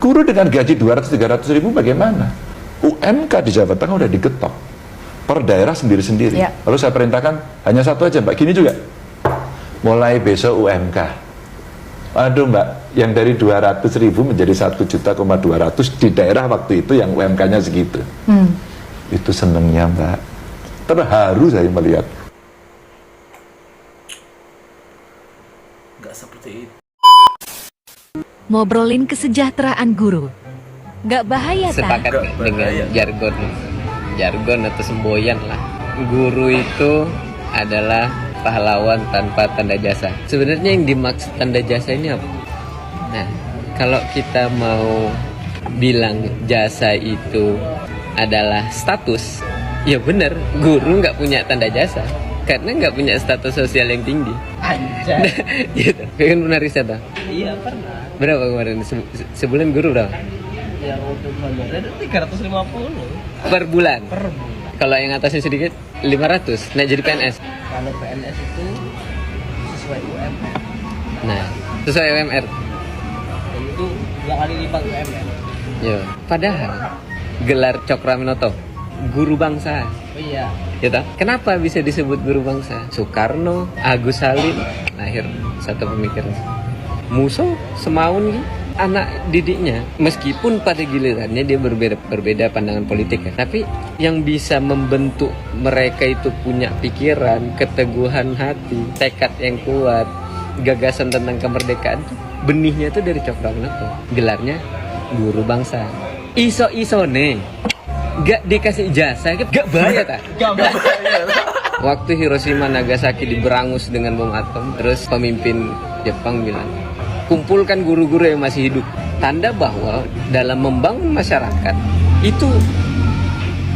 Guru dengan gaji 200-300 ribu bagaimana? UMK di Jawa Tengah udah digetok per daerah sendiri-sendiri. Ya. Lalu saya perintahkan hanya satu aja Mbak, gini juga. Mulai besok UMK. Aduh Mbak, yang dari 200 ribu menjadi 1,2 juta di daerah waktu itu yang UMK-nya segitu. Itu senengnya Mbak. Terharu saya melihat. Nggak seperti itu. Ngobrolin kesejahteraan guru. Nggak bahaya tak? Sepakat dengan jargon atau semboyan lah. Guru itu adalah pahlawan tanpa tanda jasa. Sebenarnya yang dimaksud tanda jasa ini apa? Nah, kalau kita mau bilang jasa itu adalah status, ya benar, guru nggak punya tanda jasa karena nggak punya status sosial yang tinggi. Anjay. Gitu. Pengen pernah riset tak? Iya pernah. Berapa kemarin? Sebulan guru berapa? Yang untuk honorer 350 Per bulan. per bulan. Kalau yang atasnya sedikit 500. Nah, jadi PNS. Kalau PNS itu sesuai UMR. Nah, sesuai UMR. Dan itu 2 kali lipat UMR. Yo, padahal gelar Cokraminoto guru bangsa. Oh iya. Ya toh? Kenapa bisa disebut guru bangsa? Soekarno, Agus Salim, lahir satu pemikiran. Muso, Semaun gitu. Anak didiknya, meskipun pada gilirannya dia berbeda pandangan politik ya, tapi yang bisa membentuk mereka itu punya pikiran, keteguhan hati, tekad yang kuat, gagasan tentang kemerdekaan, benihnya itu dari Cokraminoto. Gelarnya guru bangsa. Iso nih, gak dikasih jasa, gak bahaya tak? Gak bahaya. Waktu Hiroshima Nagasaki diberangus dengan bom atom, terus pemimpin Jepang bilang, kumpulkan guru-guru yang masih hidup. Tanda bahwa dalam membangun masyarakat itu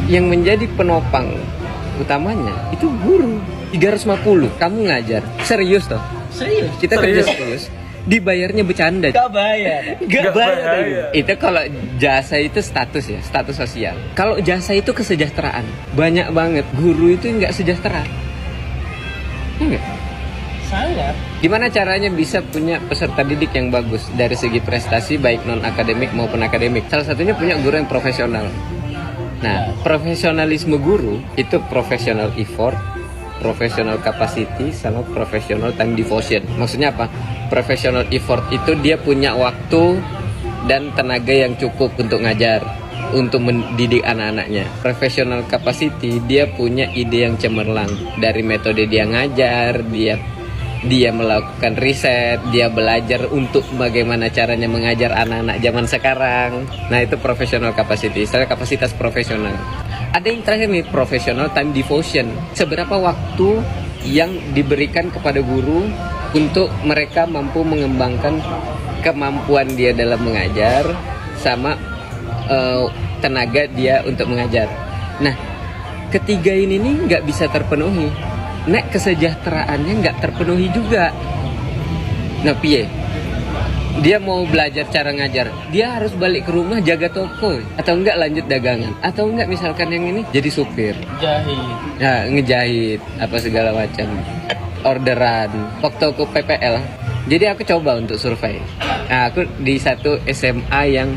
yang menjadi penopang utamanya itu guru. 350 kamu ngajar. Serius toh? Serius? Kita kerja serius. Dibayarnya bercanda. Gak bayar. Gak bayar. Itu kalau jasa itu status ya, status sosial. Kalau jasa itu kesejahteraan. Banyak banget guru itu nggak sejahtera. Enggak. Sangat. Gimana caranya bisa punya peserta didik yang bagus dari segi prestasi baik non akademik maupun akademik? Salah satunya punya guru yang profesional. Nah, profesionalisme guru itu professional effort, professional capacity, sama professional time devotion. Maksudnya apa? Professional effort itu dia punya waktu dan tenaga yang cukup untuk ngajar, untuk mendidik anak-anaknya. Professional capacity dia punya ide yang cemerlang dari metode dia ngajar, dia melakukan riset, dia belajar untuk bagaimana caranya mengajar anak-anak zaman sekarang. Nah, itu professional capacity, istilah kapasitas profesional. Ada yang terakhir nih, professional time devotion. Seberapa waktu yang diberikan kepada guru untuk mereka mampu mengembangkan kemampuan dia dalam mengajar sama tenaga dia untuk mengajar. Nah, ketiga ini nih nggak bisa terpenuhi. Nek kesejahteraannya nggak terpenuhi juga. Nah, piye? Dia mau belajar cara ngajar, dia harus balik ke rumah jaga toko, atau enggak lanjut dagangan, atau enggak misalkan yang ini jadi supir, Jahit. nah ngejahit apa segala macam, orderan. Waktu aku PPL, jadi aku coba untuk survei. Nah, aku di satu SMA yang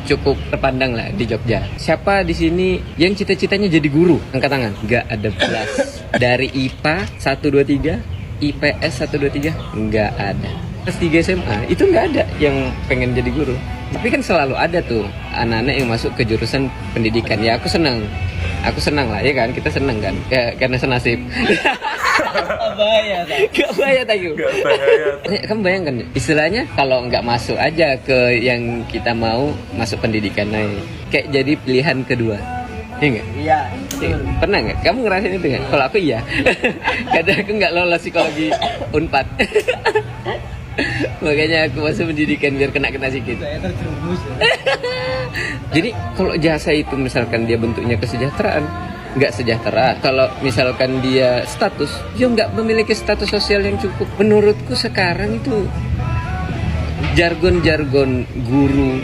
cukup terpandang lah di Jogja. Siapa di sini yang cita-citanya jadi guru? Angkat tangan. Nggak ada belas. Dari IPA 1, 2, 3, IPS 1, 2, 3, nggak ada. Kelas 3 SMA itu nggak ada yang pengen jadi guru. Tapi kan selalu ada tuh anak-anak yang masuk ke jurusan pendidikan. Ya aku senang lah ya kan, kita senang kan ya, karena senasib. Gak bayar. Gak bayar tak yuk. Kamu bayangkan istilahnya kalau nggak masuk aja ke yang kita mau, masuk pendidikan naik kayak jadi pilihan kedua. Iya nggak? Iya. Betul. Pernah nggak? Kamu ngerasain itu nggak? Kalau aku iya. Kadang aku nggak lolos psikologi Unpad. Makanya aku masuk pendidikan biar kena sikit. Saya terjerumus. Jadi kalau jasa itu misalkan dia bentuknya kesejahteraan, nggak sejahtera. Kalau misalkan dia status, dia nggak memiliki status sosial yang cukup. Menurutku sekarang itu jargon-jargon guru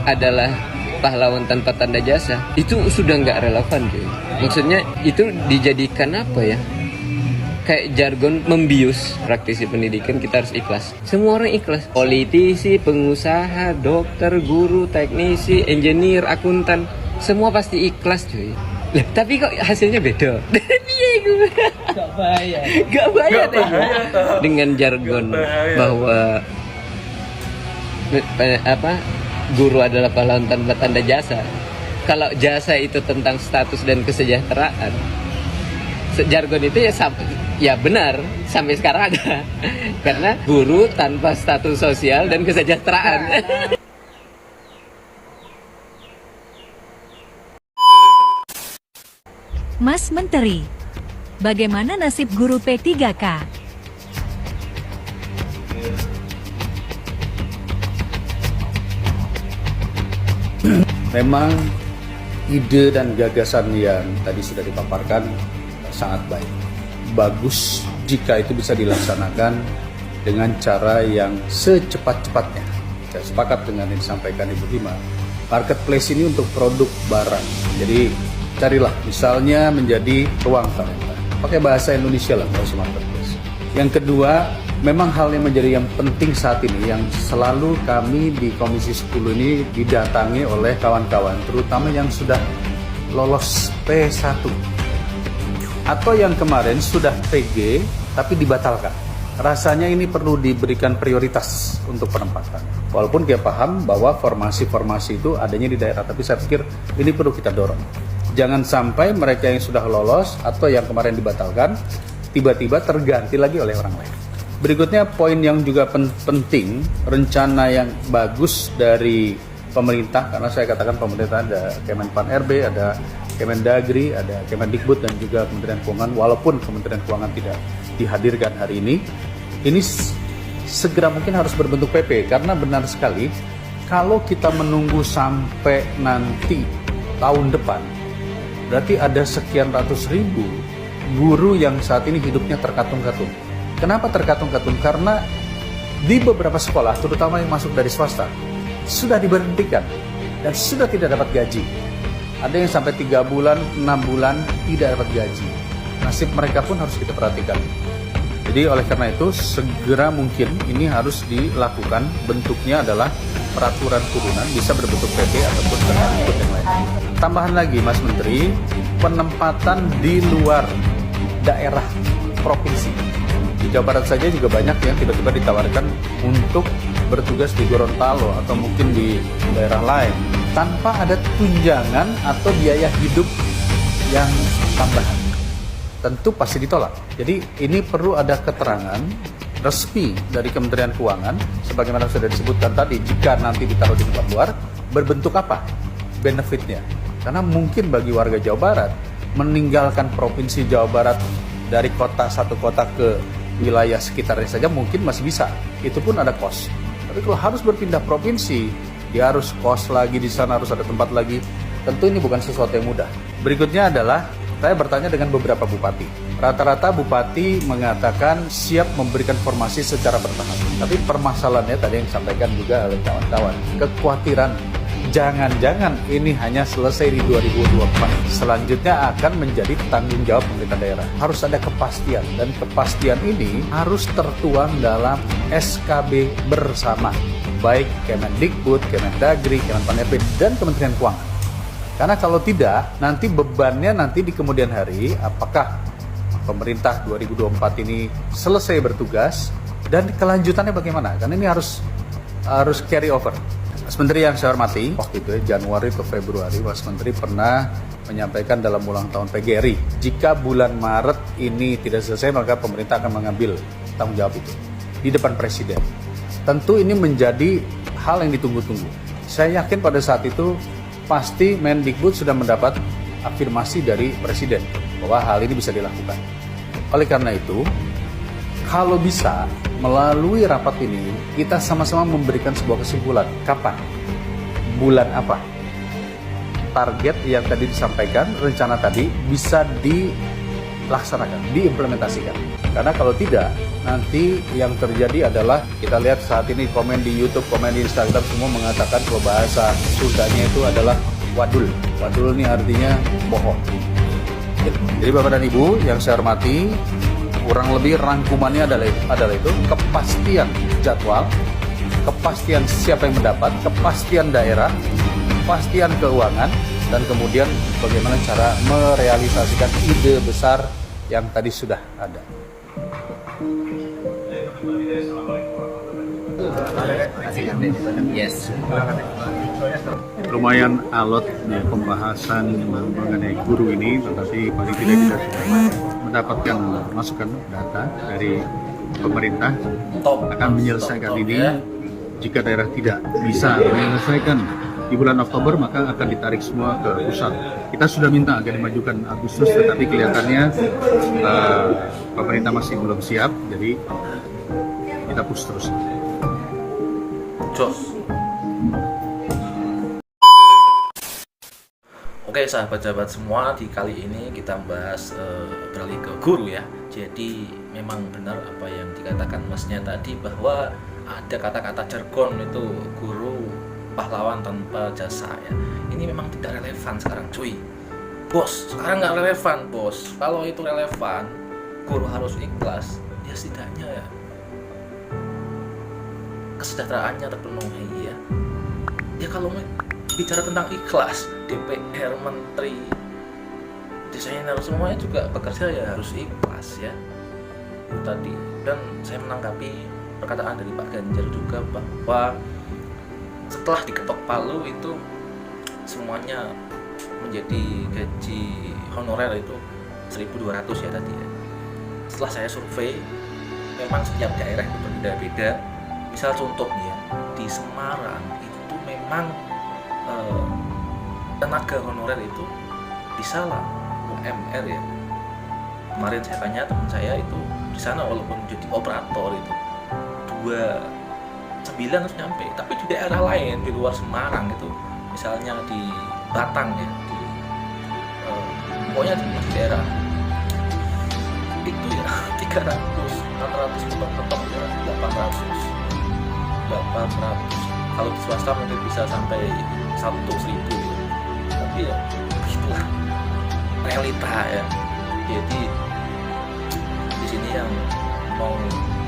adalah pahlawan tanpa tanda jasa, itu sudah nggak relevan cuy. Maksudnya itu dijadikan apa ya? kayak jargon membius praktisi pendidikan, kita harus ikhlas. Semua orang ikhlas. Politisi, pengusaha, dokter, guru, teknisi, engineer, akuntan, semua pasti ikhlas cuy. Lah, tapi kok hasilnya beda. Iya gue. Gak bahaya. Gak bahaya dengan jargon bahwa guru adalah pahlawan tanpa tanda jasa. Kalau jasa itu tentang status dan kesejahteraan, jargon itu ya benar sampai sekarang ada. Karena guru tanpa status sosial dan kesejahteraan. Mas Menteri, bagaimana nasib guru P3K? Memang ide dan gagasan yang tadi sudah dipaparkan sangat baik. Bagus jika itu bisa dilaksanakan dengan cara yang secepat-cepatnya. Saya sepakat dengan yang disampaikan Ibu Hima. Marketplace ini untuk produk barang. Jadi carilah misalnya menjadi ruang talenta. Pakai bahasa Indonesia lah kalau marketplace. Yang kedua, memang hal yang menjadi yang penting saat ini yang selalu kami di Komisi 10 ini didatangi oleh kawan-kawan, terutama yang sudah lolos P1 atau yang kemarin sudah PG tapi dibatalkan. Rasanya ini perlu diberikan prioritas untuk penempatan. Walaupun kita paham bahwa formasi-formasi itu adanya di daerah, tapi saya pikir ini perlu kita dorong. Jangan sampai mereka yang sudah lolos atau yang kemarin dibatalkan tiba-tiba terganti lagi oleh orang lain. Berikutnya poin yang juga penting, rencana yang bagus dari pemerintah, karena saya katakan pemerintah ada Kemenpan RB, ada Kemendagri, ada Kemendikbud dan juga Kementerian Keuangan. Walaupun Kementerian Keuangan tidak dihadirkan hari ini segera mungkin harus berbentuk PP, karena benar sekali kalau kita menunggu sampai nanti tahun depan, berarti ada sekian ratus ribu guru yang saat ini hidupnya terkatung-katung. Kenapa terkatung-katung? Karena di beberapa sekolah, terutama yang masuk dari swasta, sudah diberhentikan dan sudah tidak dapat gaji. Ada yang sampai 3 bulan, 6 bulan tidak dapat gaji. Nasib mereka pun harus kita perhatikan. Jadi oleh karena itu, segera mungkin ini harus dilakukan. Bentuknya adalah peraturan turunan, bisa berbentuk PP ataupun bentuk yang lain. Tambahan lagi Mas Menteri, penempatan di luar daerah provinsi. Di Jawa Barat saja juga banyak yang tiba-tiba ditawarkan untuk bertugas di Gorontalo atau mungkin di daerah lain tanpa ada tunjangan atau biaya hidup yang tambahan. Tentu pasti ditolak. Jadi ini perlu ada keterangan resmi dari Kementerian Keuangan sebagaimana sudah disebutkan tadi, jika nanti ditaruh di tempat luar berbentuk apa benefitnya. Karena mungkin bagi warga Jawa Barat meninggalkan provinsi Jawa Barat dari satu kota ke wilayah sekitarnya saja mungkin masih bisa, itu pun ada kos. Tapi kalau harus berpindah provinsi, dia harus kos lagi di sana, harus ada tempat lagi. Tentu ini bukan sesuatu yang mudah. Berikutnya adalah saya bertanya dengan beberapa bupati. Rata-rata bupati mengatakan siap memberikan formasi secara bertahap. Tapi permasalahannya tadi yang disampaikan juga oleh kawan-kawan, kekhawatiran jangan-jangan ini hanya selesai di 2024. Selanjutnya akan menjadi tanggung jawab pemerintah daerah. Harus ada kepastian, dan kepastian ini harus tertuang dalam SKB bersama, baik Kemendikbud, Kemendagri, Kemenpan RB, dan Kementerian Keuangan. Karena kalau tidak, nanti bebannya nanti di kemudian hari, apakah pemerintah 2024 ini selesai bertugas, dan kelanjutannya bagaimana? Karena ini harus carry over. Mas Menteri yang saya hormati, waktu itu Januari ke Februari, Mas Menteri pernah menyampaikan dalam ulang tahun PGRI, jika bulan Maret ini tidak selesai, maka pemerintah akan mengambil tanggung jawab itu di depan Presiden. Tentu ini menjadi hal yang ditunggu-tunggu. Saya yakin pada saat itu pasti Mendikbud sudah mendapat afirmasi dari Presiden bahwa hal ini bisa dilakukan. Oleh karena itu, kalau bisa melalui rapat ini kita sama-sama memberikan sebuah kesimpulan. Kapan? Bulan apa? Target yang tadi disampaikan, rencana tadi bisa dilaksanakan, diimplementasikan. Karena kalau tidak, nanti yang terjadi adalah kita lihat saat ini komen di YouTube, komen di Instagram semua mengatakan kalau bahasa Sundanya itu adalah wadul. Wadul ini artinya bohong. Jadi Bapak dan Ibu yang saya hormati, kurang lebih rangkumannya adalah itu kepastian jadwal, kepastian siapa yang mendapat, kepastian daerah, kepastian keuangan, dan kemudian bagaimana cara merealisasikan ide besar yang tadi sudah ada. Yes. Lumayan alot ya, pembahasan mengenai guru ini, tetapi paling tidak kita sudah mendapatkan masukan data dari pemerintah akan menyelesaikan ini. Jika daerah tidak bisa menyelesaikan di bulan Oktober, maka akan ditarik semua ke pusat. Kita sudah minta agar dimajukan Agustus, tetapi kelihatannya pemerintah masih belum siap, jadi kita push terus. Oke sahabat-sahabat semua, di kali ini kita bahas beralih ke guru ya. Jadi memang benar apa yang dikatakan masnya tadi, bahwa ada kata-kata jargon itu guru pahlawan tanpa jasa ya. Ini memang tidak relevan sekarang cuy. Bos, sekarang nggak relevan bos. Kalau itu relevan, guru harus ikhlas. Ya setidaknya ya kesejahteraannya terpenuhi ya. Ya kalau bicara tentang ikhlas, DPR, menteri, desainer semuanya juga bekerja ya harus ikhlas ya. Itu tadi. Dan saya menanggapi perkataan dari Pak Ganjar juga bahwa setelah diketok palu itu semuanya menjadi gaji honorer itu 1.200 ya tadi ya. Setelah saya survei, memang setiap daerah itu berbeda-beda. Misal contohnya ya, di Semarang itu memang tenaga honorer itu bisa lah UMR ya. Kemarin saya tanya teman saya itu di sana walaupun jadi operator itu 29 harus nyampe, tapi di daerah lain di luar Semarang itu, misalnya di Batang ya, di pokoknya di daerah itu ya 300, 400 mentok ya, 800. Kalau di swasta mungkin bisa sampai 1.000 ya. Tapi ya begitulah realita ya. Jadi di sini yang mau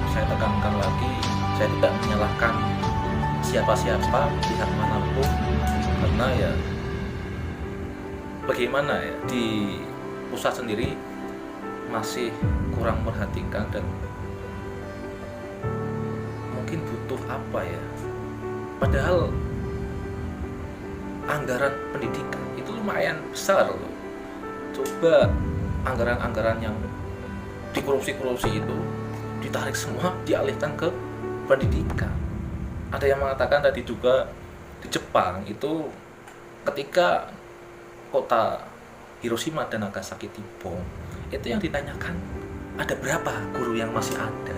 saya tekankan lagi, saya tidak menyalahkan siapa-siapa, pihak manapun, karena ya bagaimana ya, di pusat sendiri masih kurang perhatikan dan mungkin butuh apa ya, padahal anggaran pendidikan itu lumayan besar loh. Coba anggaran-anggaran yang dikorupsi itu ditarik semua, dialihkan ke pendidikan. Ada yang mengatakan tadi juga di Jepang itu ketika kota Hiroshima dan Nagasaki dibom, itu yang ditanyakan ada berapa guru yang masih ada.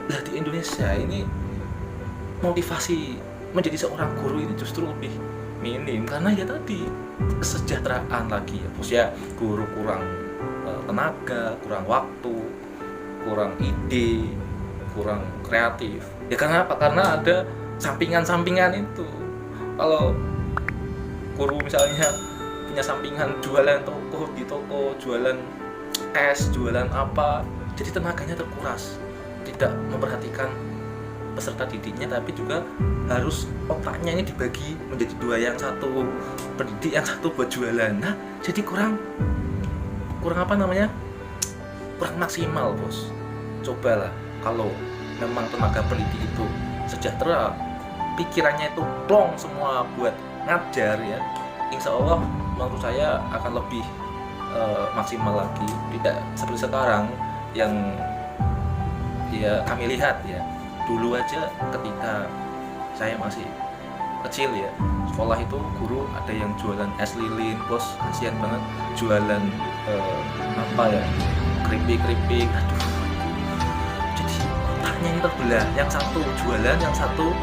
Nah di Indonesia ini motivasi menjadi seorang guru ini justru lebih minim, karena ya tadi kesejahteraan lagi ya bos ya, guru kurang tenaga, kurang waktu, kurang ide, kurang kreatif. Ya karena apa? Karena ada sampingan-sampingan itu. Kalau guru misalnya punya sampingan jualan di toko, jualan es, jualan apa, jadi tenaganya terkuras, tidak memperhatikan peserta didiknya, tapi juga harus otaknya ini dibagi menjadi dua, yang satu pendidik, yang satu buat jualan. Nah jadi kurang apa namanya, kurang maksimal bos. Cobalah kalau memang tenaga pendidik itu sejahtera, pikirannya itu plong semua buat ngajar ya, insya Allah menurut saya akan lebih maksimal lagi. Tidak seperti sekarang yang ya kami lihat ya. Dulu aja ketika saya masih kecil ya, sekolah itu guru ada yang jualan es lilin, bos kasihan banget, jualan apa ya, keripik, aduh. Jadi otaknya ini terbelah, yang satu jualan, yang satu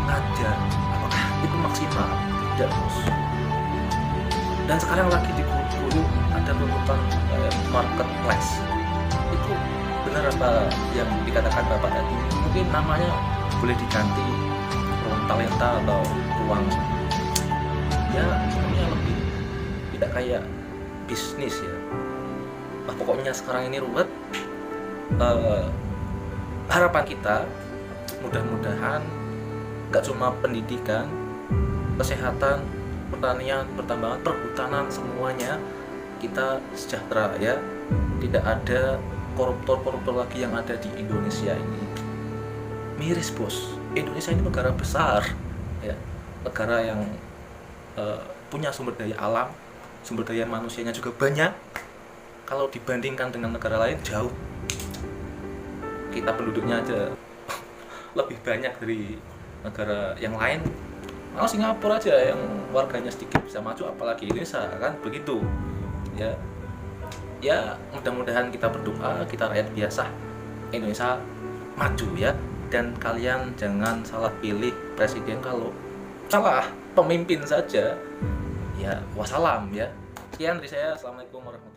ngajar. Apakah itu maksimal? Tidak bos. Dan sekarang lagi di guru ada tuntutan marketplace. Itu benar apa yang dikatakan Bapak tadi? Mungkin namanya boleh diganti ruang talenta atau ruang ya pokoknya lebih tidak kayak bisnis ya. pokoknya sekarang ini ruwet. Harapan kita mudah-mudahan nggak cuma pendidikan, kesehatan, pertanian, pertambangan, perhutanan, semuanya kita sejahtera ya. Tidak ada koruptor-koruptor lagi yang ada di Indonesia ini. Miris bos, Indonesia ini negara besar ya, negara yang punya sumber daya alam, sumber daya manusianya juga banyak. Kalau dibandingkan dengan negara lain jauh, kita penduduknya aja lebih banyak dari negara yang lain. Malah Singapura aja yang warganya sedikit bisa maju, apalagi Indonesia kan begitu ya. Ya mudah-mudahan kita berdoa, kita rakyat biasa Indonesia maju ya. Dan kalian jangan salah pilih presiden, kalau salah pemimpin saja ya wassalam ya. Sekian dari saya, assalamualaikum warahmatullahi wabarakatuh.